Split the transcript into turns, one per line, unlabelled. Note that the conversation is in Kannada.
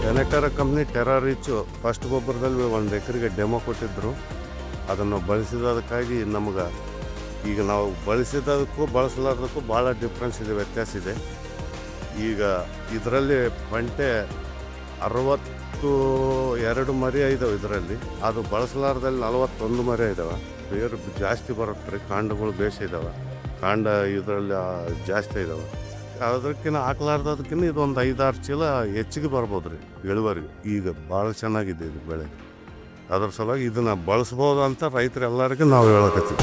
ಟೆನೆಟರ ಕಂಪ್ನಿ ಟೆರಾ ರೀಚು ಫಸ್ಟ್ ಗೊಬ್ಬರದಲ್ಲಿ 1 ಎಕರೆಗೆ ಡೆಮೋ ಕೊಟ್ಟಿದ್ದರು. ಅದನ್ನು ಬಳಸಿದ್ದಕ್ಕಾಗಿ ನಮಗೆ ಈಗ ನಾವು ಬಳಸಿದ್ದಕ್ಕೂ ಬಳಸಲಾರ್ದಕ್ಕೂ ಭಾಳ ಡಿಫ್ರೆನ್ಸ್ ಇದೆ, ವ್ಯತ್ಯಾಸ ಇದೆ. ಈಗ ಇದರಲ್ಲಿ ಬಂಟೆ 62 ಮರಿ ಇದ್ದಾವೆ ಇದರಲ್ಲಿ. ಅದು ಬಳಸಲಾರ್ದಲ್ಲಿ 41 ಮರಿ ಇದ್ದಾವೆ. ಬೇರು ಜಾಸ್ತಿ ಬರುತ್ತೆ ರೀ, ಕಾಂಡಗಳು ಬೇಸ್ ಇದ್ದಾವೆ, ಕಾಂಡ ಇದರಲ್ಲಿ ಜಾಸ್ತಿ ಇದ್ದಾವೆ. ಅದಕ್ಕಿಂತ ಹಾಕ್ಲಾರ್ದಕ್ಕಿಂತ ಇದೊಂದು 5-6 ಚೀಲ ಹೆಚ್ಚಿಗೆ ಬರ್ಬೋದು ರೀ ಇಳುವರಿ. ಈಗ ಭಾಳ ಚೆನ್ನಾಗಿದೆ ಇದು ಬೆಳೆ. ಅದ್ರ ಸಲುವಾಗಿ ಇದನ್ನು ಬಳಸ್ಬೋದು ಅಂತ ರೈತರು ಎಲ್ಲರಿಗೂ ನಾವು ಹೇಳಕತ್ತೀವಿ.